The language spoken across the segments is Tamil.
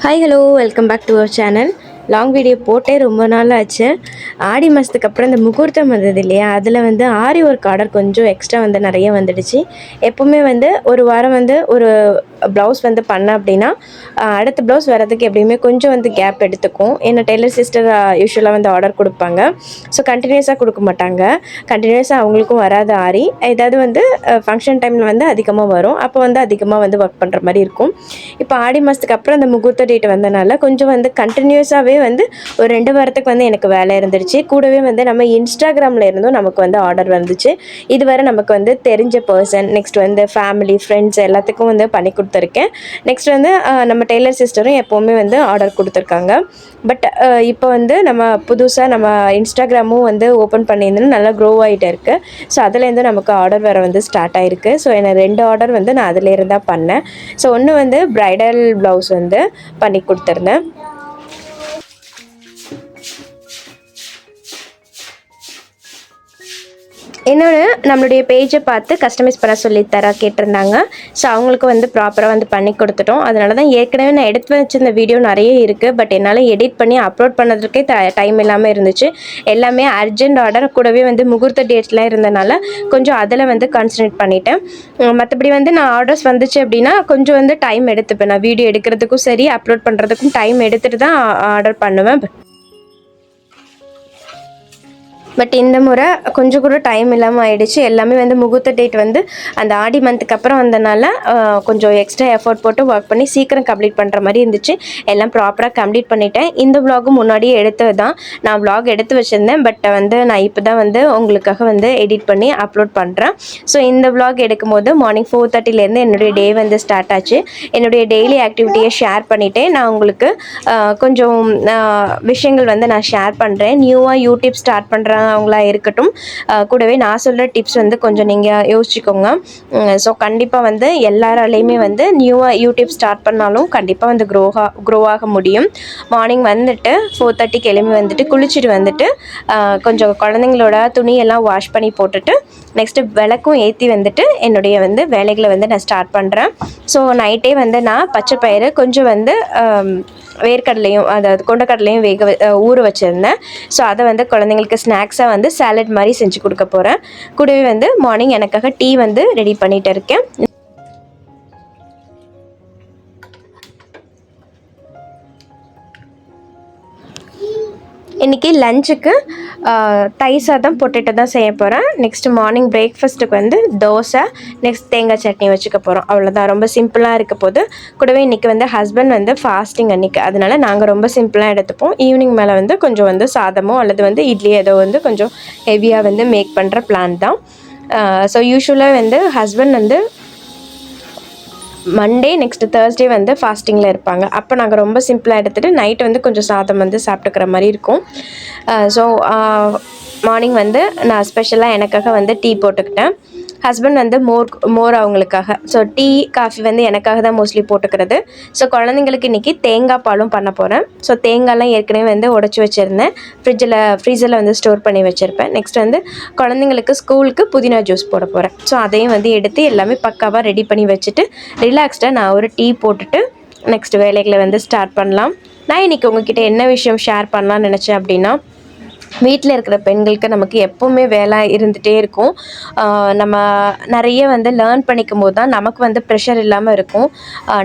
Hi hello welcome back to our channel. Long video போட்டே ரொம்ப நாள் ஆச்சு. ஆடி மாதத்துக்கு அப்புறம் இந்த முகூர்த்தம் வந்தது இல்லையா, அதில் வந்து ஆரி ஒர்க் ஆர்டர் கொஞ்சம் எக்ஸ்ட்ரா வந்து நிறைய வந்துடுச்சு. எப்போவுமே வந்து ஒரு வாரம் வந்து ஒரு ப்ளவுஸ் வந்து பண்ணேன் அப்படின்னா அடுத்த ப்ளவுஸ் வரதுக்கு எப்படியுமே கொஞ்சம் வந்து கேப் எடுத்துக்கும். ஏன்னா டெய்லர் சிஸ்டர் யூஸ்வலாக வந்து ஆர்டர் கொடுப்பாங்க. ஸோ கண்டினியூஸாக கொடுக்க மாட்டாங்க. கண்டினியூஸாக அவங்களுக்கும் வராது ஆரி. ஏதாவது வந்து ஃபங்க்ஷன் டைமில் வந்து அதிகமாக வரும். அப்போ வந்து அதிகமாக வந்து ஒர்க் பண்ணுற மாதிரி இருக்கும். இப்போ ஆடி மாதத்துக்கு அப்புறம் அந்த முகூர்த்த டேட் வந்தனால கொஞ்சம் வந்து கண்டினியூஸாகவே வந்து ஒரு 2 வாரத்துக்கு வந்து எனக்கு வேலை இருந்துருச்சு. கூடவே வந்து நம்ம இன்ஸ்டாகிராமில் இருந்தும் நமக்கு வந்து ஆர்டர் வந்துச்சு. இதுவரை நமக்கு வந்து தெரிஞ்ச பர்சன், நெக்ஸ்ட் வந்து ஃபேமிலி, ஃப்ரெண்ட்ஸ் எல்லாத்துக்கும் வந்து பண்ணி கொடுத்துருக்கேன். நெக்ஸ்ட் வந்து நம்ம டெய்லர் சிஸ்டரும் எப்போவுமே வந்து ஆர்டர் கொடுத்துருக்காங்க. பட் இப்போ வந்து நம்ம புதுசாக நம்ம இன்ஸ்டாகிராமும் வந்து ஓப்பன் பண்ணியிருந்தோம், நல்லா க்ரோ ஆகிட்டு இருக்குது. ஸோ அதுலேருந்து நமக்கு ஆர்டர் வர வந்து ஸ்டார்ட் ஆகிருக்கு. ஸோ எனக்கு 2 ஆர்டர் வந்து நான் அதிலேருந்து தான் பண்ணேன். ஸோ ஒன்று வந்து ப்ரைடல் ப்ளவுஸ் வந்து பண்ணி கொடுத்துருந்தேன். இன்னொன்று, நம்மளுடைய பேஜை பார்த்து கஸ்டமைஸ் பண்ண சொல்லி கேட்டிருந்தாங்க. ஸோ அவங்களுக்கு வந்து ப்ராப்பராக வந்து பண்ணி கொடுத்துட்டோம். அதனால தான் ஏற்கனவே நான் எடுத்து வச்சிருந்த வீடியோ நிறைய இருக்குது. பட் என்னால் எடிட் பண்ணி அப்லோட் பண்ணுறதுக்கே டைம் இல்லாமல் இருந்துச்சு. எல்லாமே அர்ஜென்ட் ஆர்டர், கூடவே வந்து முகூர்த்த டேட்ஸ்லாம் இருந்தனால கொஞ்சம் அதில் வந்து கான்சன்ட்ரேட் பண்ணிட்டேன். மற்றபடி வந்து நான் ஆர்டர்ஸ் வந்துச்சு அப்படின்னா கொஞ்சம் வந்து டைம் எடுத்துப்பேன். நான் வீடியோ எடுக்கிறதுக்கும் சரி, அப்லோட் பண்ணுறதுக்கும் டைம் எடுத்துகிட்டு தான் ஆர்டர் பண்ணுவேன். பட் இந்த முறை கொஞ்சம் கூட டைம் இல்லாமல் ஆயிடுச்சு. எல்லாமே வந்து முகூர்த்த டேட் வந்து அந்த ஆடி மந்த்துக்கு அப்புறம் வந்தனால கொஞ்சம் எக்ஸ்ட்ரா எஃபோர்ட் போட்டு ஒர்க் பண்ணி சீக்கிரம் கம்ப்ளீட் பண்ணுற மாதிரி இருந்துச்சு. எல்லாம் ப்ராப்பராக கம்ப்ளீட் பண்ணிட்டேன். இந்த விலாகும் முன்னாடியே எடுத்தது தான். நான் விலாக் எடுத்து வச்சுருந்தேன். பட் வந்து நான் இப்போ தான் வந்து உங்களுக்காக வந்து எடிட் பண்ணி அப்லோட் பண்ணுறேன். ஸோ இந்த விலாக் எடுக்கும்போது மார்னிங் 4:30லேருந்து என்னுடைய டே வந்து ஸ்டார்ட் ஆச்சு. என்னுடைய டெய்லி ஆக்டிவிட்டியை ஷேர் பண்ணிவிட்டு நான் உங்களுக்கு கொஞ்சம் விஷயங்கள் வந்து நான் ஷேர் பண்ணுறேன். நியூவாக யூடியூப் ஸ்டார்ட் பண்ணுறேன் அவங்களா இருக்கட்டும், கூடவே நான் சொல்கிற டிப்ஸ் வந்து கொஞ்சம் நீங்கள் யோசிச்சுக்கோங்க. ஸோ கண்டிப்பாக வந்து எல்லாராலையுமே வந்து நியூவாக யூடியூப் ஸ்டார்ட் பண்ணாலும் கண்டிப்பாக வந்து க்ரோ ஆக முடியும். மார்னிங் வந்துட்டு 4:30க்கு எழும்பி வந்துட்டு குளிச்சுட்டு வந்துட்டு கொஞ்சம் குழந்தைங்களோட துணியெல்லாம் வாஷ் பண்ணி போட்டுட்டு நெக்ஸ்ட்டு விளக்கும் ஏற்றி வந்துட்டு என்னுடைய வந்து வேலைகளை வந்து நான் ஸ்டார்ட் பண்ணுறேன். ஸோ நைட்டே வந்து நான் பச்சை பயிறு கொஞ்சம் வந்து வேர்க்கடலையும் அதாவது கொண்டக்கடலையும் ஊற வச்சுருந்தேன். ஸோ அதை வந்து குழந்தைங்களுக்கு ஸ்நாக்ஸாக வந்து சாலட் மாதிரி செஞ்சு கொடுக்க போகிறேன். கூடவே வந்து மார்னிங் எனக்காக டீ வந்து ரெடி பண்ணிகிட்டு இருக்கேன். இன்றைக்கி லஞ்சுக்கு தயிர் சாதம் பொட்டேட்டோ தான் செய்ய போகிறேன். நெக்ஸ்ட்டு மார்னிங் பிரேக்ஃபாஸ்ட்டுக்கு வந்து தோசை, நெக்ஸ்ட் தேங்காய் சட்னி வச்சுக்க போகிறோம். அவ்வளோதான், ரொம்ப சிம்பிளாக இருக்க போது. கூடவே இன்றைக்கி வந்து ஹஸ்பண்ட் வந்து ஃபாஸ்டிங் அன்றைக்கி, அதனால நாங்கள் ரொம்ப சிம்பிளாக எடுத்துப்போம். ஈவினிங் மேலே வந்து கொஞ்சம் வந்து சாதமோ அல்லது வந்து இட்லி ஏதோ வந்து கொஞ்சம் ஹெவியாக வந்து மேக் பண்ணுற பிளான் தான். ஸோ யூஸ்வலாக வந்து ஹஸ்பண்ட் வந்து மண்டே நெக்ஸ்ட்டு தேர்ஸ்டே வந்து ஃபாஸ்டிங்கில் இருப்பாங்க. அப்போ நாங்கள் ரொம்ப சிம்பிளாக எடுத்துகிட்டு நைட்டு வந்து கொஞ்சம் சாதம் வந்து சாப்பிட்டுக்கிற மாதிரி இருக்கும். ஸோ மார்னிங் வந்து நான் ஸ்பெஷலாக எனக்காக வந்து டீ போட்டுக்கிட்டேன். ஹஸ்பண்ட் வந்து மோர் அவங்களுக்காக. ஸோ டீ காஃபி வந்து எனக்காக தான் மோஸ்ட்லி போட்டுக்கிறது. ஸோ குழந்தைங்களுக்கு இன்றைக்கி தேங்காய் பாலும் பண்ண போகிறேன். ஸோ தேங்காய்லாம் ஏற்கனவே வந்து உடச்சி வச்சுருந்தேன். ஃப்ரிட்ஜில் வந்து ஸ்டோர் பண்ணி வச்சுருப்பேன். நெக்ஸ்ட் வந்து குழந்தைங்களுக்கு ஸ்கூலுக்கு புதினா ஜூஸ் போட போகிறேன். ஸோ அதையும் வந்து எடுத்து எல்லாமே பக்காவாக ரெடி பண்ணி வச்சுட்டு ரிலாக்ஸ்டாக நான் ஒரு டீ போட்டுட்டு நெக்ஸ்ட் வேலைகளை வந்து ஸ்டார்ட் பண்ணலாம். நான் இன்றைக்கி உங்ககிட்ட என்ன விஷயம் ஷேர் பண்ணலான்னு நினச்சேன் அப்படின்னா, வீட்டில் இருக்கிற பெண்களுக்கு நமக்கு எப்போவுமே வேலை இருந்துகிட்டே இருக்கும். நம்ம நிறைய வந்து லேர்ன் பண்ணிக்கும் போது தான் நமக்கு வந்து ப்ரெஷர் இல்லாமல் இருக்கும்.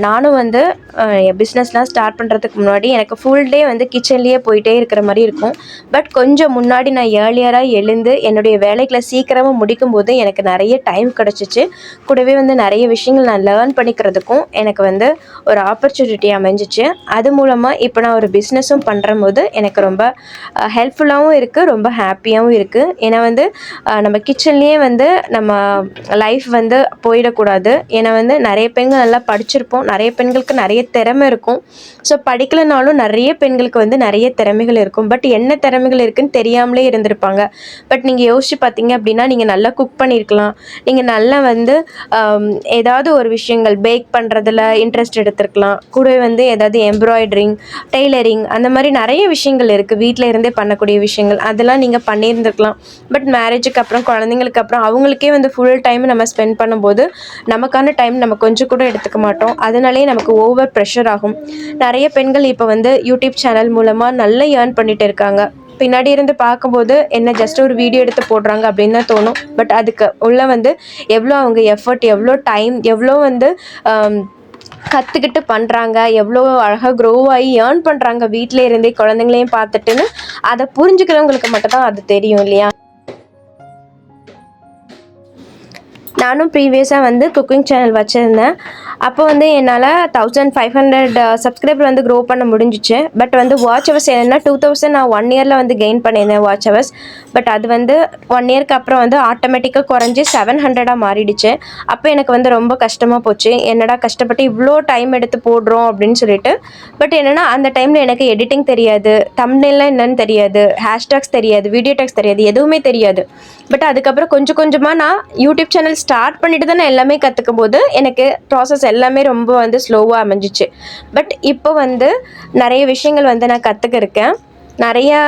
நானும் வந்து என் பிஸ்னஸ்லாம் ஸ்டார்ட் பண்ணுறதுக்கு முன்னாடி எனக்கு ஃபுல் டே வந்து கிச்சன்லேயே போயிட்டே இருக்கிற மாதிரி இருக்கும். பட் கொஞ்சம் முன்னாடி நான் ஏர்லியராக எழுந்து என்னுடைய வேலைகளை சீக்கிரமாக முடிக்கும் போது எனக்கு நிறைய டைம் கிடச்சிச்சு. கூடவே வந்து நிறைய விஷயங்கள் நான் லேர்ன் பண்ணிக்கிறதுக்கும் எனக்கு வந்து ஒரு ஆப்பர்ச்சுனிட்டி அமைஞ்சிச்சு. அது மூலமாக இப்போ நான் ஒரு பிஸ்னஸும் பண்ணுற போது எனக்கு ரொம்ப ஹெல்ப்ஃபுல்லாகவும் இருக்குது, ரொம்ப ஹாப்பியாகவும் இருக்குது. ஏன்னா வந்து நம்ம கிச்சன்லேயே வந்து நம்ம லைஃப் வந்து போயிடக்கூடாது. ஏன்னா வந்து நிறைய பெண்கள் நல்லா படிச்சிருப்போம், நிறைய பெண்களுக்கு நிறைய திறமை இருக்கும். ஸோ படிக்கலைனாலும் நிறைய பெண்களுக்கு வந்து நிறைய திறமைகள் இருக்கும். பட் என்ன திறமைகள் இருக்குதுன்னு தெரியாமலே இருந்திருப்பாங்க. பட் நீங்கள் யோசிச்சு பார்த்தீங்க அப்படின்னா, நீங்கள் நல்லா குக் பண்ணியிருக்கலாம், நீங்கள் நல்லா வந்து ஏதாவது ஒரு விஷயங்கள் பேக் பண்ணுறதுல இன்ட்ரெஸ்ட் எடுத்துருக்கலாம். கூடவே வந்து ஏதாவது எம்ப்ராய்டரிங், டெய்லரிங் அந்த மாதிரி நிறைய விஷயங்கள் இருக்குது. வீட்டில் இருந்தே பண்ணக்கூடிய விஷயங்கள் விஷயங்கள் அதெல்லாம் நீங்கள் பண்ணியிருந்துருக்கலாம். பட் மேரேஜுக்கு அப்புறம் குழந்தைங்களுக்கு அப்புறம் அவங்களுக்கே வந்து ஃபுல் டைம் நம்ம ஸ்பெண்ட் பண்ணும்போது நமக்கான டைம் நம்ம கொஞ்சம் கூட எடுத்துக்க மாட்டோம். அதனாலேயே நமக்கு ஓவர் ப்ரெஷர் ஆகும். நிறைய பெண்கள் இப்போ வந்து யூடியூப் சேனல் மூலமாக நல்லா ஏர்ன் பண்ணிட்டு இருக்காங்க. பின்னாடி இருந்து பார்க்கும்போது என்ன ஜஸ்ட் ஒரு வீடியோ எடுத்து போடுறாங்க அப்படின்னு தான் தோணும். பட் அதுக்கு உள்ள வந்து எவ்வளோ அவங்க எஃபர்ட், எவ்வளோ டைம், எவ்வளோ வந்து கற்றுக்கிட்டு பண்ணுறாங்க, எவ்வளோ அழகாக க்ரோ ஆகி ஏர்ன் பண்ணுறாங்க வீட்டிலே இருந்தே குழந்தைங்களையும் பார்த்துட்டுன்னு அதை புரிஞ்சுக்கிறவங்களுக்கு மட்டும்தான் அது தெரியும் இல்லையா? நானும் ப்ரீவியஸாக வந்து குக்கிங் சேனல் வச்சுருந்தேன். அப்போ வந்து என்னால் 1500 சப்ஸ்கிரைபர் வந்து க்ரோ பண்ண முடிஞ்சிச்சு. பட் வந்து வாட்ச் ஹவர்ஸ் என்னென்னா 2000 நான் 1 இயரில் வந்து கெயின் பண்ணியிருந்தேன் வாட்ச் ஹவர்ஸ். பட் அது வந்து 1 இயர்க்கு அப்புறம் வந்து ஆட்டோமேட்டிக்காக குறைஞ்சி 700 மாறிடுச்சு. அப்போ எனக்கு வந்து ரொம்ப கஷ்டமாக போச்சு. என்னடா கஷ்டப்பட்டு இவ்வளோ டைம் எடுத்து போடுறோம் அப்படின்னு சொல்லிட்டு. பட் என்னென்னா அந்த டைமில் எனக்கு எடிட்டிங் தெரியாது, தம்ப்நெயில்லாம் என்னன்னு தெரியாது, ஹேஷ்டேக்ஸ் தெரியாது, வீடியோ டேக்ஸ் தெரியாது, எதுவுமே தெரியாது. பட் அதுக்கப்புறம் கொஞ்சம் கொஞ்சமாக நான் யூடியூப் சேனல் ஸ்டார்ட் பண்ணிட்டு தான் நான் எல்லாமே கற்றுக்கும் போது எனக்கு ப்ராசஸ் எல்லாமே ரொம்ப வந்து ஸ்லோவாக அமைஞ்சிச்சு. பட் இப்போ வந்து நிறைய விஷயங்கள் வந்து நான் கற்றுக்கிருக்கேன். நிறையா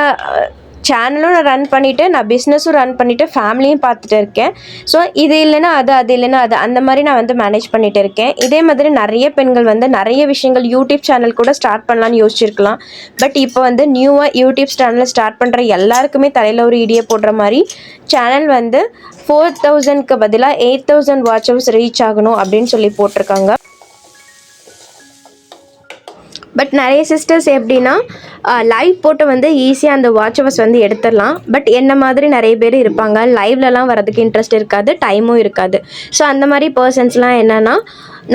சேனலும் நான் ரன் பண்ணிவிட்டு, நான் பிஸ்னஸும் ரன் பண்ணிவிட்டு, ஃபேமிலியும் பார்த்துட்டு இருக்கேன். ஸோ இது இல்லைன்னா அது, அது இல்லைன்னா அது, அந்த மாதிரி நான் வந்து மேனேஜ் பண்ணிகிட்டு இருக்கேன். இதே மாதிரி நிறைய பெண்கள் வந்து நிறைய விஷயங்கள் யூடியூப் சேனல் கூட ஸ்டார்ட் பண்ணலான்னு யோசிச்சிருக்கலாம். பட் இப்போ வந்து நியூவாக யூடியூப் சேனலில் ஸ்டார்ட் பண்ணுற எல்லாருக்குமே தலையில் ஒரு இடியை போடுற மாதிரி சேனல் வந்து 4000க்கு பதிலாக 8000 வாட்ச் ஹவர்ஸ் ரீச் ஆகணும் அப்படின்னு சொல்லி போட்டிருக்காங்க. பட் நிறைய சிஸ்டர்ஸ் எப்படின்னா லைவ் போட்டு வந்து ஈஸியாக அந்த வாட்ச் ஹவர்ஸ் வந்து எடுத்துடலாம். பட் என்ன மாதிரி நிறைய பேர் இருப்பாங்க, லைவ்லலாம் வரதுக்கு இன்ட்ரெஸ்ட் இருக்காது, டைமும் இருக்காது. ஸோ அந்த மாதிரி பர்சன்ஸ்லாம் என்னென்னா,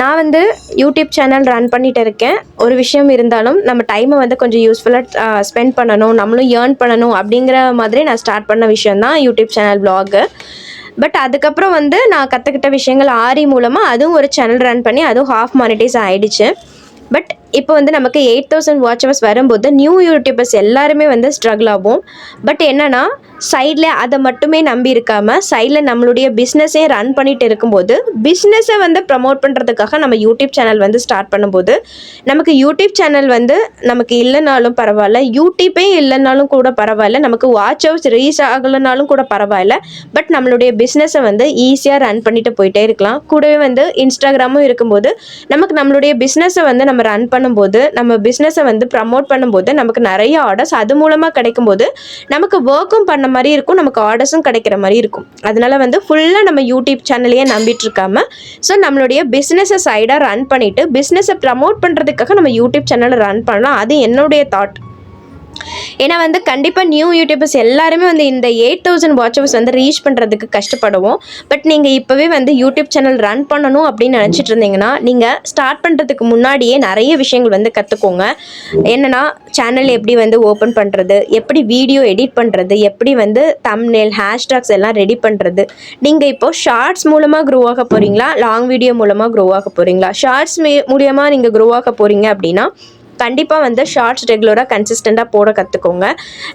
நான் வந்து யூடியூப் சேனல் ரன் பண்ணிகிட்டு இருக்கேன். ஒரு விஷயம் இருந்தாலும் நம்ம டைமை வந்து கொஞ்சம் யூஸ்ஃபுல்லாக ஸ்பெண்ட் பண்ணணும், நம்மளும் ஏர்ன் பண்ணணும் அப்படிங்கிற மாதிரி நான் ஸ்டார்ட் பண்ண விஷயந்தான் யூடியூப் சேனல் வ்ளாகு. பட் அதுக்கப்புறம் வந்து நான் கற்றுக்கிட்ட விஷயங்கள் ஆரி மூலமாக அதுவும் ஒரு சேனல் ரன் பண்ணி அதுவும் ஹாஃப் மானிட்டைஸ் ஆகிடுச்சு. பட் இப்போ வந்து நமக்கு 8000 வாட்ச் ஹவர்ஸ் வரும்போது நியூ யூடியூபர்ஸ் எல்லாருமே வந்து ஸ்ட்ரகிள் ஆகும். பட் என்னென்னா சைடில் அதை மட்டுமே நம்பி இருக்காமல் சைடில் நம்மளுடைய பிஸ்னஸே ரன் பண்ணிட்டு இருக்கும்போது பிஸ்னஸை வந்து ப்ரமோட் பண்ணுறதுக்காக நம்ம யூடியூப் சேனல் வந்து ஸ்டார்ட் பண்ணும்போது நமக்கு யூடியூப் சேனல் வந்து நமக்கு இல்லைனாலும் பரவாயில்ல, யூடியூப்பே இல்லைனாலும் கூட பரவாயில்ல, நமக்கு வாட்ச் ஹவர்ஸ் ரீச் ஆகலைனாலும் கூட பரவாயில்ல. பட் நம்மளுடைய பிஸ்னஸை வந்து ஈஸியாக ரன் பண்ணிட்டு போயிட்டே இருக்கலாம். கூடவே வந்து இன்ஸ்டாகிராமும் இருக்கும்போது நமக்கு நம்மளுடைய பிஸ்னஸை வந்து நம்ம ரன் பண்ணும்போது, நம்ம பிஸ்னஸை வந்து ப்ரமோட் பண்ணும்போது நமக்கு நிறைய ஆர்டர்ஸ் அது மூலமாக கிடைக்கும்போது நமக்கு ஒர்க்கும் பண்ண மாதிரி இருக்கும், நமக்கு ஆர்டர்ஸும் கிடைக்கிற மாதிரி இருக்கும். அதனால வந்து ஃபுல்லாக நம்ம யூடியூப் சேனலையே நம்பிட்டு இருக்காம ஸோ நம்மளுடைய பிஸ்னஸை சைடாக ரன் பண்ணிவிட்டு பிஸ்னஸை ப்ரமோட் பண்ணுறதுக்காக நம்ம யூடியூப் சேனலை ரன் பண்ணலாம். அது என்னுடைய தாட். ஏன்னா வந்து கண்டிப்பாக நியூ யூடியூபர்ஸ் எல்லாருமே வந்து இந்த 8000 வாட்ச் ஹவர்ஸ் வந்து ரீச் பண்ணுறதுக்கு கஷ்டப்படுவோம். பட் நீங்கள் இப்போவே வந்து யூடியூப் சேனல் ரன் பண்ணணும் அப்படின்னு நினச்சிட்டு இருந்தீங்கன்னா நீங்கள் ஸ்டார்ட் பண்ணுறதுக்கு முன்னாடியே நிறைய விஷயங்கள் வந்து கற்றுக்கோங்க. என்னென்னா சேனல் எப்படி வந்து ஓப்பன் பண்ணுறது, எப்படி வீடியோ எடிட் பண்ணுறது, எப்படி வந்து தம்ப்நெயில் ஹேஷ்டாக்ஸ் எல்லாம் ரெடி பண்ணுறது. நீங்கள் இப்போது ஷார்ட்ஸ் மூலமாக க்ரோ ஆக போகிறீங்களா, லாங் வீடியோ மூலமாக க்ரோ ஆக போகிறீங்களா? ஷார்ட்ஸ் மூலியமாக நீங்கள் க்ரோ ஆக போகிறீங்க அப்படின்னா கண்டிப்பாக வந்து ஷார்ட்ஸ் ரெகுலராக கன்சிஸ்டண்ட்டாக போட கற்றுக்கோங்க.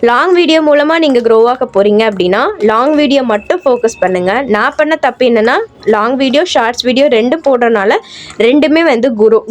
லாங் வீடியோ மூலமாக நீங்கள் க்ரோ ஆக போகிறீங்க அப்படின்னா லாங் வீடியோ மட்டும் ஃபோக்கஸ் பண்ணுங்கள். நான் பண்ண தப்பு என்னென்னா லாங் வீடியோ ஷார்ட்ஸ் வீடியோ ரெண்டும் போடுறதுனால ரெண்டுமே வந்து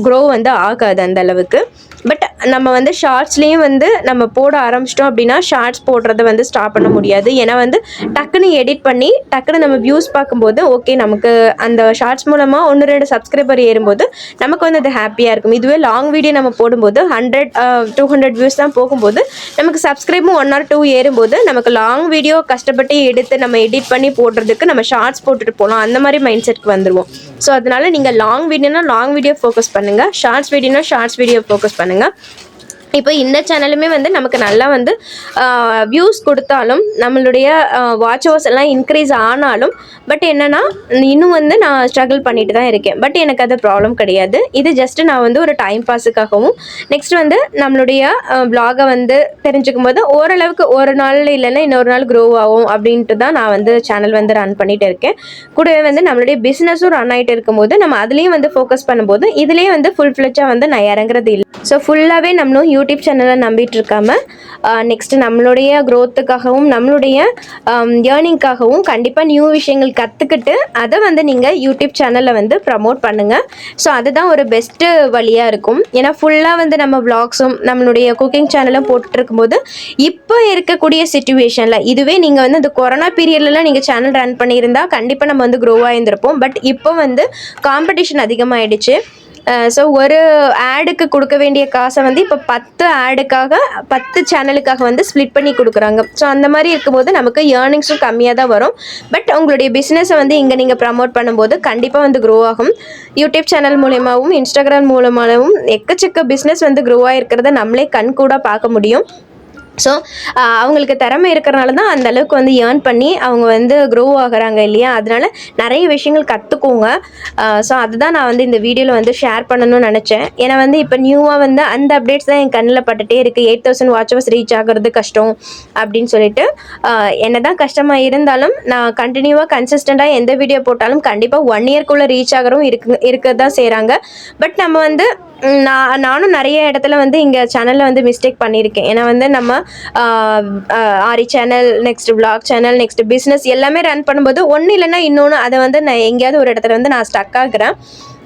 க்ரோ வந்து ஆகாது அந்த அளவுக்கு. பட் நம்ம வந்து ஷார்ட்ஸ்லேயும் வந்து நம்ம போட ஆரம்பிச்சிட்டோம் அப்படின்னா ஷார்ட்ஸ் போடுறத வந்து ஸ்டாப் பண்ண முடியாது. ஏன்னா வந்து டக்குன்னு எடிட் பண்ணி டக்குன்னு நம்ம வியூஸ் பார்க்கும்போது ஓகே நமக்கு அந்த ஷார்ட்ஸ் மூலமாக 1-2 சப்ஸ்கிரைபர் ஏறும்போது நமக்கு வந்து அது ஹாப்பியாக இருக்கும். இதுவே லாங் வீடியோ நம்ம போடும்போது 100-200 வியூஸ் தான் போகும்போது நமக்கு சப்ஸ்கிரைபும் 1 or 2 ஏறும்போது நமக்கு லாங் வீடியோ கஷ்டப்பட்டு எடுத்து நம்ம எடிட் பண்ணி போடுறதுக்கு நம்ம ஷார்ட்ஸ் போட்டுட்டு போகலாம், அந்த மாதிரி மைண்ட் செட்க்கு வந்துடுவோம். ஸோ அதனால நீங்கள் லாங் வீடியோனா லாங் வீடியோ ஃபோக்கஸ் பண்ணுங்கள், ஷார்ட்ஸ் வீடியோனா ஷார்ட்ஸ் வீடியோ ஃபோக்கஸ் பண்ணுங்கள். இப்போ இந்த சேனலுமே வந்து நமக்கு நல்லா வந்து வியூஸ் கொடுத்தாலும் நம்மளுடைய வாட்ச் ஹவர்ஸ் எல்லாம் இன்க்ரீஸ் ஆனாலும் பட் என்னென்னா இன்னும் வந்து நான் ஸ்ட்ரகிள் பண்ணிட்டு தான் இருக்கேன். பட் எனக்கு அது ப்ராப்ளம் கிடையாது. இது ஜஸ்ட்டு நான் வந்து ஒரு டைம் பாஸுக்காகவும் நெக்ஸ்ட் வந்து நம்மளுடைய வ்ளாகை வந்து தெரிஞ்சுக்கும் போது ஓரளவுக்கு ஒரு நாள் இல்லைன்னா இன்னொரு நாள் க்ரோ ஆகும் அப்படின்ட்டு தான் நான் வந்து சேனல் வந்து ரன் பண்ணிகிட்டு இருக்கேன். கூடவே வந்து நம்மளுடைய பிஸ்னஸும் ரன் ஆகிட்டு இருக்கும்போது நம்ம அதுலேயும் வந்து ஃபோக்கஸ் பண்ணும்போது இதுலேயே வந்து ஃபுல் ஃப்ளெட்ஜாக வந்து நான் இறங்குறது இல்லை. ஸோ ஃபுல்லாகவே நம்மளும் யூடியூப் சேனலை நம்பிட்டு இருக்காமல் நெக்ஸ்ட்டு நம்மளுடைய க்ரோத்துக்காகவும் நம்மளுடைய ஏர்னிங்காகவும் கண்டிப்பாக நியூ விஷயங்கள் கற்றுக்கிட்டு அதை வந்து நீங்கள் யூடியூப் சேனலில் வந்து ப்ரமோட் பண்ணுங்கள். ஸோ அதுதான் ஒரு பெஸ்ட்டு வழியாக இருக்கும். ஏன்னா ஃபுல்லாக வந்து நம்ம வ்ளாக்ஸும் நம்மளுடைய குக்கிங் சேனலும் போட்டுட்டு இருக்கும்போது இப்போ இருக்கக்கூடிய சிச்சுவேஷனில் இதுவே நீங்கள் வந்து அந்த கொரோனா பீரியட்லலாம் நீங்கள் சேனல் ரன் பண்ணியிருந்தால் கண்டிப்பாக நம்ம வந்து க்ரோ ஆகியிருந்திருப்போம். பட் இப்போ வந்து காம்படிஷன் அதிகமாகிடுச்சு. ஸோ ஒரு ஆடுக்கு கொடுக்க வேண்டிய காசை வந்து இப்போ 10 ஆடுக்காக 10 சேனலுக்காக வந்து ஸ்ப்ளிட் பண்ணி கொடுக்குறாங்க. ஸோ அந்த மாதிரி இருக்கும்போது நமக்கு ஏர்னிங்ஸும் கம்மியாக தான் வரும். பட் உங்களுடைய பிஸ்னஸை வந்து இங்கே நீங்கள் ப்ரமோட் பண்ணும்போது கண்டிப்பாக வந்து க்ரோ ஆகும். யூடியூப் சேனல் மூலமாகவும் இன்ஸ்டாகிராம் மூலமாகவும் எக்கச்சக்க பிஸ்னஸ் வந்து க்ரோ ஆகிருக்கிறத நம்மளே கண் கூட பார்க்க முடியும். ஸோ அவங்களுக்கு திறமை இருக்கிறனால தான் அந்த அளவுக்கு வந்து ஏர்ன் பண்ணி அவங்க வந்து க்ரோ ஆகுறாங்க இல்லையா? அதனால நிறைய விஷயங்கள் கற்றுக்கோங்க. ஸோ அதுதான் நான் வந்து இந்த வீடியோவில் வந்து ஷேர் பண்ணணும்னு நினச்சேன். ஏன்னா வந்து இப்போ நியூவாக வந்து அந்த அப்டேட்ஸ் தான் என் கண்ணில் பட்டுகிட்டே இருக்குது. 8000 வாட்சவர்ஸ் ரீச் ஆகிறது கஷ்டம் அப்படின்னு சொல்லிட்டு என்ன தான் கஷ்டமாக இருந்தாலும் நான் கண்டினியூவாக கன்சிஸ்டண்ட்டாக எந்த வீடியோ போட்டாலும் கண்டிப்பாக 1 இயர்க்குள்ளே ரீச் ஆகிறவும் இருக்க தான் செய்கிறாங்க. பட் நம்ம வந்து நானும் நிறைய இடத்துல வந்து இங்கே சேனலில் வந்து மிஸ்டேக் பண்ணியிருக்கேன். ஏன்னா வந்து நம்ம ஆரி channel, next vlog channel, next business எல்லாமே ரன் பண்ணும்போது ஒன்று இல்லைன்னா இன்னொன்று அதை வந்து நான் எங்கேயாவது ஒரு இடத்துல வந்து நான் ஸ்டக் ஆகுறேன்.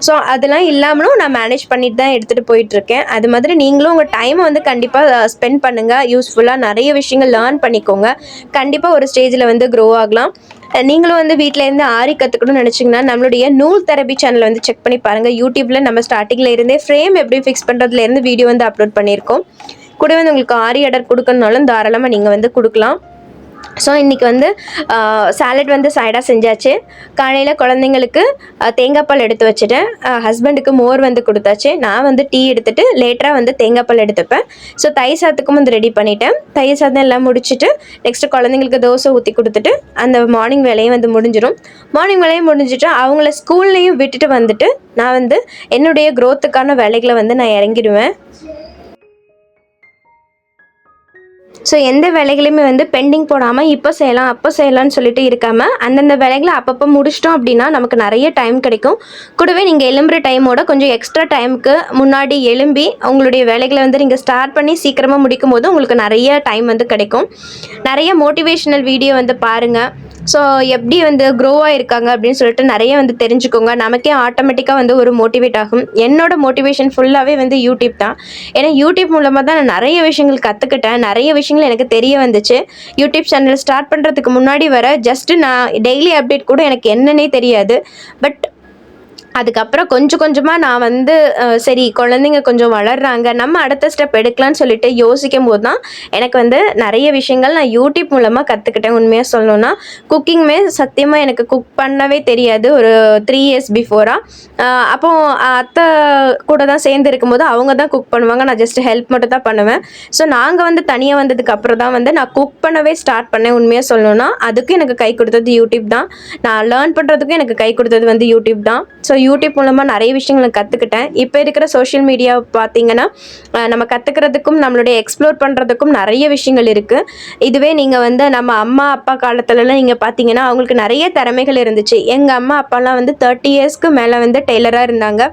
ஸோ அதெல்லாம் இல்லாமலும் நான் மேனேஜ் பண்ணிட்டு தான் எடுத்துகிட்டு போயிட்டுருக்கேன். அது மாதிரி நீங்களும் உங்கள் டைமை வந்து கண்டிப்பாக ஸ்பெண்ட் பண்ணுங்கள். யூஸ்ஃபுல்லாக நிறைய விஷயங்கள் லேர்ன் பண்ணிக்கோங்க. கண்டிப்பாக ஒரு ஸ்டேஜில் வந்து க்ரோ ஆகலாம். நீங்களும் வந்து வீட்டிலேருந்து ஆரி கற்றுக்கணும்னு நினச்சிங்கன்னா நம்மளுடைய நூல் தெரபி சேனலை வந்து செக் பண்ணி பாருங்கள். யூடியூப்பில் நம்ம ஸ்டார்டிங்கில் இருந்தே ஃப்ரேம் எப்படி ஃபிக்ஸ் பண்ணுறதுலேருந்து வீடியோ வந்து அப்லோட் பண்ணியிருக்கோம். கூட வந்து உங்களுக்கு ஆரி ஆர்டர் கொடுக்கணுனாலும் தாராளமாக நீங்கள் வந்து கொடுக்கலாம். ஸோ இன்றைக்கி வந்து சாலட் வந்து சைடாக செஞ்சாச்சு. காலையில் குழந்தைங்களுக்கு தேங்காய் பால் எடுத்து வச்சுட்டேன். ஹஸ்பண்டுக்கு மோர் வந்து கொடுத்தாச்சு. நான் வந்து டீ எடுத்துகிட்டு லேட்டராக வந்து தேங்காய் பால் எடுத்துப்பேன். ஸோ தயிர் சாதத்துக்கும் வந்து ரெடி பண்ணிட்டேன். தயிர் சாதம் எல்லாம் முடிச்சுட்டு நெக்ஸ்ட்டு குழந்தைங்களுக்கு தோசை ஊற்றி கொடுத்துட்டு அந்த மார்னிங் வேலையும் வந்து முடிஞ்சிடும். மார்னிங் வேலையும் முடிஞ்சிட்டு அவங்கள ஸ்கூல்லையும் விட்டுட்டு வந்துட்டு நான் வந்து என்னுடைய க்ரோத்துக்கான வேலைகளை வந்து நான் இறங்கிடுவேன். ஸோ எந்த வேலைகளையுமே வந்து பெண்டிங் போடாமல் இப்போ செய்யலாம் அப்போ செய்யலாம்னு சொல்லிட்டு இருக்காமல் அந்தந்த வேலைகளை அப்பப்போ முடிச்சிட்டோம் அப்படின்னா நமக்கு நிறைய டைம் கிடைக்கும். கூடவே நீங்கள் எழும்புற டைமோட கொஞ்சம் எக்ஸ்ட்ரா டைமுக்கு முன்னாடி எழும்பி உங்களுடைய வேலைகளை வந்து நீங்கள் ஸ்டார்ட் பண்ணி சீக்கிரமாக முடிக்கும் போது உங்களுக்கு நிறைய டைம் வந்து கிடைக்கும். நிறைய மோட்டிவேஷ்னல் வீடியோ வந்து பாருங்கள். ஸோ எப்படி வந்து க்ரோ ஆகிருக்காங்க அப்படின்னு சொல்லிட்டு நிறைய வந்து தெரிஞ்சுக்கோங்க. நமக்கே ஆட்டோமேட்டிக்காக வந்து ஒரு மோட்டிவேட் ஆகும். என்னோடய மோட்டிவேஷன் ஃபுல்லாகவே வந்து யூடியூப் தான். ஏன்னா யூடியூப் மூலமாக தான் நான் நிறைய விஷயங்கள் கற்றுக்கிட்டேன். நிறைய விஷயங்கள் எனக்கு தெரிய வந்துச்சு. யூடியூப் சேனல் ஸ்டார்ட் பண்ணுறதுக்கு முன்னாடி வர ஜஸ்ட்டு நான் டெய்லி அப்டேட் கூட எனக்கு என்னன்னே தெரியாது. பட் அதுக்கப்புறம் கொஞ்சம் கொஞ்சமாக நான் வந்து சரி குழந்தைங்க கொஞ்சம் வளர்கிறாங்க, நம்ம அடுத்த ஸ்டெப் எடுக்கலான்னு சொல்லிட்டு யோசிக்கும் போது தான் எனக்கு வந்து நிறைய விஷயங்கள் நான் யூடியூப் மூலமாக கற்றுக்கிட்டேன். உண்மையாக சொல்லணுன்னா குக்கிங்குமே சத்தியமாக எனக்கு குக் பண்ணவே தெரியாது ஒரு 3 இயர்ஸ் பிஃபோராக. அப்போது அத்தை கூட தான் சேர்ந்து இருக்கும்போது அவங்க தான் குக் பண்ணுவாங்க, நான் ஜஸ்ட் ஹெல்ப் மட்டும் தான் பண்ணுவேன். ஸோ நாங்கள் வந்து தனியாக வந்ததுக்கு அப்புறம் தான் வந்து நான் குக் பண்ணவே ஸ்டார்ட் பண்ணேன். உண்மையாக சொல்லணுன்னா அதுக்கும் எனக்கு கை கொடுத்தது யூடியூப் தான். நான் லேர்ன் பண்ணுறதுக்கும் எனக்கு கை கொடுத்தது வந்து யூடியூப் தான். ஸோ யூடியூப் மூலமாக நிறைய விஷயங்களை கற்றுக்கிட்டேன். இப்போ இருக்கிற சோஷியல் மீடியா பார்த்திங்கன்னா நம்ம கற்றுக்கிறதுக்கும் நம்மளுடைய எக்ஸ்ப்ளோர் பண்ணுறதுக்கும் நிறைய விஷயங்கள் இருக்குது. இதுவே நீங்கள் வந்து நம்ம அம்மா அப்பா காலத்துலலாம் நீங்கள் பார்த்தீங்கன்னா அவங்களுக்கு நிறைய திறமைகள் இருந்துச்சு. எங்கள் அம்மா அப்பாலாம் வந்து 30 இயர்ஸ்க்கு மேலே வந்து டெய்லராக இருந்தாங்க,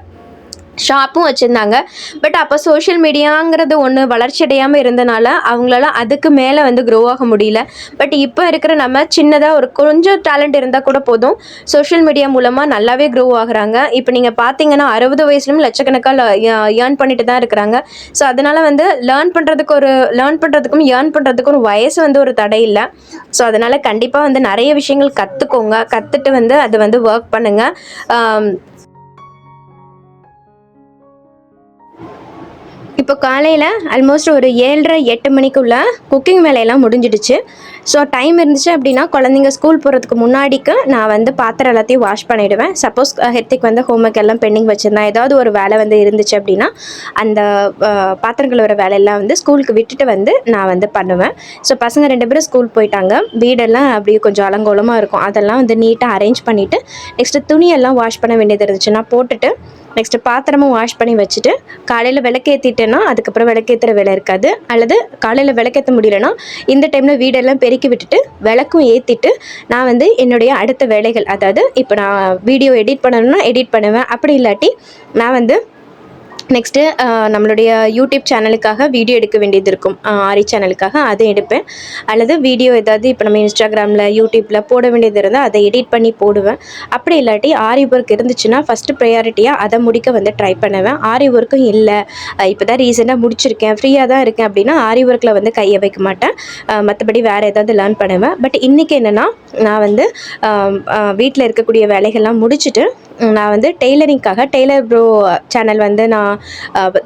ஷாப்பும் வச்சுருந்தாங்க. பட் அப்போ சோஷியல் மீடியாங்கிறது ஒன்று வளர்ச்சி அடையாமல் இருந்தனால அவங்களால அதுக்கு மேலே வந்து க்ரோ ஆக முடியல. பட் இப்போ இருக்கிற நம்ம சின்னதாக ஒரு கொஞ்சம் டேலண்ட் இருந்தால் கூட போதும், சோஷியல் மீடியா மூலமாக நல்லாவே க்ரோ ஆகுறாங்க. இப்போ நீங்கள் பார்த்தீங்கன்னா 60 வயசுலையும் லட்சக்கணக்காக ஏர்ன் பண்ணிட்டு தான் இருக்கிறாங்க. ஸோ அதனால் வந்து லேர்ன் பண்ணுறதுக்கும் ஏர்ன் பண்ணுறதுக்கும் ஒரு வயசு வந்து ஒரு தடை இல்லை. ஸோ அதனால் கண்டிப்பாக வந்து நிறைய விஷயங்கள் கற்றுக்கோங்க. கற்றுட்டு வந்து அதை வந்து ஒர்க் பண்ணுங்கள். இப்போ காலையில் ஆல்மோஸ்ட் ஒரு 7:30-8 மணிக்குள்ளே குக்கிங் வேலையெல்லாம் முடிஞ்சிடுச்சு. ஸோ டைம் இருந்துச்சு அப்படின்னா குழந்தைங்க ஸ்கூல் போகிறதுக்கு முன்னாடிக்கு நான் வந்து பாத்திரம் எல்லாத்தையும் வாஷ் பண்ணிவிடுவேன். சப்போஸ் ஹெர்த்திக் வந்து ஹோம்ஒர்க் எல்லாம் பெண்டிங் வச்சுருந்தேன், ஏதாவது ஒரு வேலை வந்து இருந்துச்சு அப்படின்னா அந்த பாத்திரம் கழுவுற வேலையெல்லாம் வந்து ஸ்கூலுக்கு விட்டுட்டு வந்து நான் வந்து பண்ணுவேன். ஸோ பசங்க 2 பேரும் ஸ்கூல் போயிட்டாங்க. வீடெல்லாம் அப்படியே கொஞ்சம் அலங்கோலமாக இருக்கும், அதெல்லாம் வந்து நீட்டாக அரேஞ்ச் பண்ணிவிட்டு நெக்ஸ்ட்டு துணியெல்லாம் வாஷ் பண்ண வேண்டியது இருந்துச்சு நான் போட்டுட்டு நெக்ஸ்ட்டு பாத்திரமும் வாஷ் பண்ணி வச்சுட்டு காலையில் விளக்கேற்றிட்டேன்னா அதுக்கப்புறம் விளக்கேற்றுற வேலை இருக்காது. அல்லது காலையில் விளக்கேற்ற முடியலன்னா இந்த டைமில் வீடெல்லாம் பெருக்கி விட்டுட்டு விளக்கும் ஏற்றிட்டு நான் வந்து என்னுடைய அடுத்த வேலைகள், அதாவது இப்போ நான் வீடியோ எடிட் பண்ணணும்னா எடிட் பண்ணுவேன். அப்படி இல்லாட்டி நான் வந்து நெக்ஸ்ட்டு நம்மளுடைய யூடியூப் சேனலுக்காக வீடியோ எடுக்க வேண்டியது இருக்கும், ஆரி சேனலுக்காக அதை எடுப்பேன். அல்லது வீடியோ ஏதாவது இப்போ நம்ம இன்ஸ்டாகிராமில் யூடியூப்பில் போட வேண்டியது இருந்தால் அதை எடிட் பண்ணி போடுவேன். அப்படி இல்லாட்டி ஆரி ஒர்க் இருந்துச்சுன்னா ஃபஸ்ட்டு ப்ரையாரிட்டியாக அதை முடிக்க வந்து ட்ரை பண்ணுவேன். ஆரி ஒர்க்கும் இல்லை, இப்போ தான் ரீசெண்டாக முடிச்சிருக்கேன், ஃப்ரீயாக தான் இருக்கேன் அப்படின்னா ஆரி ஒர்க்கில் வந்து கையை வைக்க மாட்டேன். மற்றபடி வேறு ஏதாவது லேர்ன் பண்ணுவேன். பட் இன்றைக்கி என்னென்னா, நான் வந்து வீட்டில் இருக்கக்கூடிய வேலைகள்லாம் முடிச்சுட்டு நான் வந்து டெய்லரிங்காக டெய்லர் ப்ரோ சேனல் வந்து நான்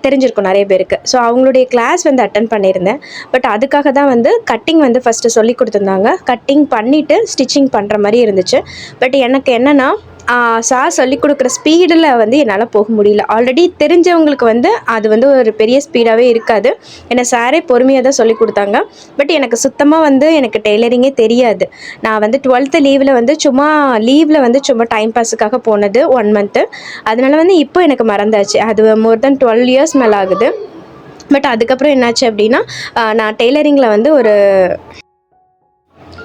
தெரிஞ்சிருக்கும் நிறைய பேருக்கு. ஸோ அவங்களுடைய கிளாஸ் வந்து அட்டன் பண்ணியிருந்தேன். பட் அதுக்காக தான் வந்து கட்டிங் வந்து ஃபஸ்ட்டு சொல்லி கொடுத்துருந்தாங்க. கட்டிங் பண்ணிவிட்டு ஸ்டிச்சிங் பண்ணுற மாதிரி இருந்துச்சு. பட் எனக்கு என்னென்னா, சார் சொல்லிக் கொடுக்குற ஸ்பீடில் வந்து என்னால் போக முடியல. ஆல்ரெடி தெரிஞ்சவங்களுக்கு வந்து அது வந்து ஒரு பெரிய ஸ்பீடாகவே இருக்காது. ஏன்னா சாரே பொறுமையாக தான் சொல்லிக் கொடுத்தாங்க. பட் எனக்கு சுத்தமாக வந்து எனக்கு டெய்லரிங்கே தெரியாது. நான் வந்து 12th லீவில் வந்து சும்மா டைம் பாஸுக்காக போனது 1 மந்த்து. அதனால வந்து இப்போ எனக்கு மறந்தாச்சு. அது மோர் தென் 12 இயர்ஸ் மேலே ஆகுது. பட் அதுக்கப்புறம் என்னாச்சு அப்படின்னா, நான் டெய்லரிங்கில் வந்து ஒரு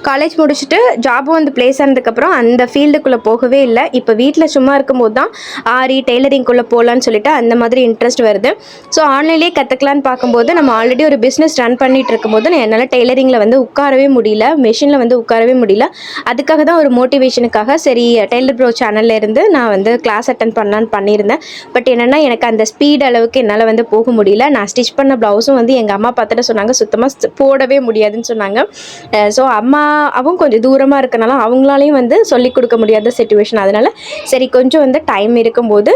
காலேஜ் முடிச்சுட்டு ஜாபும் வந்து ப்ளேஸ் ஆனதுக்கப்புறம் அந்த ஃபீல்டுக்குள்ளே போகவே இல்லை. இப்போ வீட்டில் சும்மா இருக்கும்போது தான் ஆரி டெய்லரிங்குள்ளே போகலான்னு சொல்லிட்டு அந்த மாதிரி இன்ட்ரெஸ்ட் வருது. ஸோ ஆன்லைன்லேயே கற்றுக்கலான்னு பார்க்கும்போது நம்ம ஆல்ரெடி ஒரு பிஸ்னஸ் ரன் பண்ணிகிட்டு இருக்கும்போது என்னால் டெய்லரிங்கில் வந்து உட்காரவே முடியல, மெஷினில் வந்து உட்காரவே முடியல. அதுக்காக தான் ஒரு மோட்டிவேஷனுக்காக சரி டெய்லர் ப்ரோ சேனலில் இருந்து நான் வந்து கிளாஸ் அட்டன் பண்ணலான்னு பண்ணியிருந்தேன். பட் என்னென்னா, எனக்கு அந்த ஸ்பீட் அளவுக்கு என்னால் வந்து போக முடியல. நான் ஸ்டிச் பண்ண ப்ளவுஸும் வந்து எங்கள் அம்மா பார்த்துட்டு சொன்னாங்க, சுத்தமாக போடவே முடியாதுன்னு சொன்னாங்க. ஸோ அம்மாவும் கொஞ்சம் தூரமாக இருக்கனால அவங்களாலையும் வந்து சொல்லிக் கொடுக்க முடியாத சிச்சுவேஷன். அதனால் சரி கொஞ்சம் வந்து டைம் இருக்கும்போது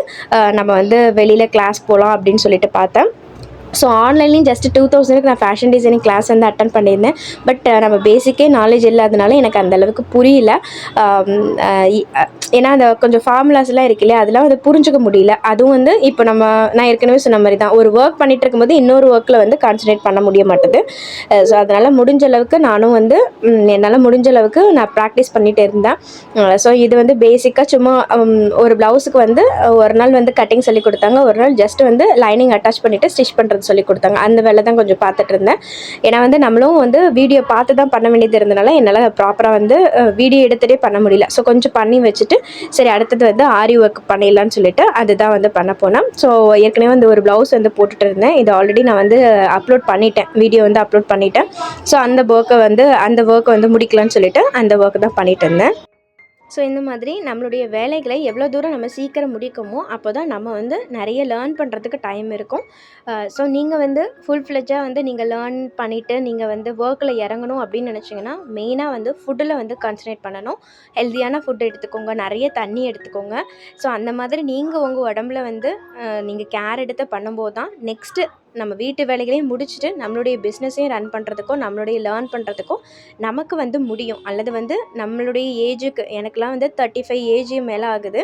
நம்ம வந்து வெளியில் கிளாஸ் போகலாம் அப்படின்னு சொல்லிட்டு பார்த்தேன். ஸோ ஆன்லைன்லேயும் ஜஸ்ட் 2000க்கு நான் ஃபேஷன் டிசைனிங் கிளாஸ் வந்து அட்டன் பண்ணியிருந்தேன். பட் நம்ம பேசிக்கே நாலேஜ் இல்லாதனால எனக்கு அந்தளவுக்கு புரியல. ஏன்னா அந்த கொஞ்சம் ஃபார்முலாஸ்லாம் இருக்கு இல்லையா, அதெல்லாம் வந்து புரிஞ்சுக்க முடியல. அதுவும் வந்து இப்போ நான் ஏற்கனவே சொன்ன மாதிரி தான், ஒரு ஒர்க் பண்ணிகிட்டு இருக்கும்போது இன்னொரு ஒர்க்கில் வந்து கான்சன்ட்ரேட் பண்ண முடிய மாட்டேது. ஸோ அதனால் முடிஞ்ச அளவுக்கு நானும் வந்து என்னால் முடிஞ்ச அளவுக்கு நான் ப்ராக்டிஸ் பண்ணிகிட்டு இருந்தேன். ஸோ இது வந்து பேசிக்காக சும்மா ஒரு ப்ளவுஸுக்கு வந்து ஒரு நாள் வந்து கட்டிங் சொல்லி கொடுத்தாங்க, ஒரு நாள் ஜஸ்ட் வந்து லைனிங் அட்டாச் பண்ணிவிட்டு ஸ்டிச் பண்ணுறது சொல்லி கொடுத்தாங்க. அந்த வேலை தான் கொஞ்சம் பார்த்துட்டு இருந்தேன். ஏன்னா வந்து நம்மளும் வந்து வீடியோ பார்த்து தான் பண்ண வேண்டியது இருந்தனால என்னால் ப்ராப்பராக வந்து வீடியோ எடுத்துகிட்டே பண்ண முடியல. ஸோ கொஞ்சம் பண்ணி வச்சுட்டு சரி அடுத்தது வந்து ஆரி ஒர்க் பண்ணிடலான்னு சொல்லிட்டு அதுதான் வந்து பண்ண போனேன். ஸோ ஏற்கனவே வந்து ஒரு ப்ளவுஸ் வந்து போட்டுட்டு இருந்தேன். இது ஆல்ரெடி நான் வந்து அப்லோட் பண்ணிட்டேன், வீடியோ வந்து அப்லோட் பண்ணிட்டேன். ஸோ அந்த ஒர்க்கை வந்து முடிக்கலான்னு சொல்லிட்டு அந்த ஒர்க் தான் பண்ணிட்டு இருந்தேன். ஸோ இந்த மாதிரி நம்மளுடைய வேலைகளை எவ்வளோ தூரம் நம்ம சீக்கிரம் முடிக்கமோ அப்போ தான் நம்ம வந்து நிறைய லேர்ன் பண்ணுறதுக்கு டைம் இருக்கும். ஸோ நீங்கள் வந்து ஃபுல் ஃப்ளெட்ஜாக வந்து நீங்கள் லேர்ன் பண்ணிவிட்டு நீங்கள் வந்து ஒர்க்கில் இறங்கணும் அப்படின்னு நினச்சிங்கன்னா மெயினாக வந்து ஃபுட்டில் வந்து கான்சன்ட்ரேட் பண்ணணும். ஹெல்த்தியான ஃபுட் எடுத்துக்கோங்க, நிறைய தண்ணி எடுத்துக்கோங்க. ஸோ அந்த மாதிரி நீங்கள் உங்கள் உடம்புல வந்து நீங்கள் கேர் எடுத்து பண்ணும்போது தான் நெக்ஸ்ட்டு நம்ம வீட்டு வேலைகளையும் முடிச்சுட்டு நம்மளுடைய பிஸ்னஸையும் ரன் பண்ணுறதுக்கும் நம்மளுடைய லேர்ன் பண்ணுறதுக்கும் நமக்கு வந்து முடியும். அல்லது வந்து நம்மளுடைய ஏஜுக்கு எனக்குலாம் வந்து 35 ஏஜ் மேலே ஆகுது.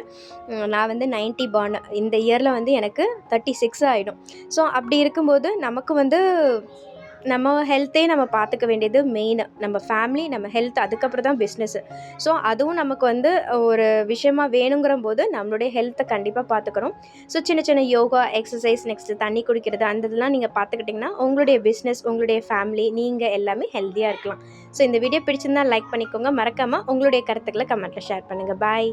நான் வந்து 90 பார்ன். இந்த இயரில் வந்து எனக்கு 36 ஆகிடும். ஸோ அப்படி இருக்கும்போது நமக்கு வந்து நம்ம ஹெல்த்தே நம்ம பார்த்துக்க வேண்டியது மெயின். நம்ம ஃபேமிலி, நம்ம ஹெல்த், அதுக்கப்புறம் தான் பிஸ்னஸ்ஸு. ஸோ அதுவும் நமக்கு வந்து ஒரு விஷயமா வேணுங்கிற போது நம்மளுடைய ஹெல்த்தை கண்டிப்பாக பார்த்துக்கணும். ஸோ சின்ன சின்ன யோகா, எக்ஸசைஸ், நெக்ஸ்ட்டு தண்ணி குடிக்கிறது அந்த இதெல்லாம் நீங்கள் பார்த்துக்கிட்டிங்கன்னா உங்களுடைய பிஸ்னஸ், உங்களுடைய ஃபேமிலி, நீங்கள் எல்லாமே ஹெல்த்தியாக இருக்கலாம். ஸோ இந்த வீடியோ பிடிச்சிருந்தால் லைக் பண்ணிக்கோங்க. மறக்காமல் உங்களுடைய கருத்துக்களை கமெண்ட்டில் ஷேர் பண்ணுங்கள். பாய்.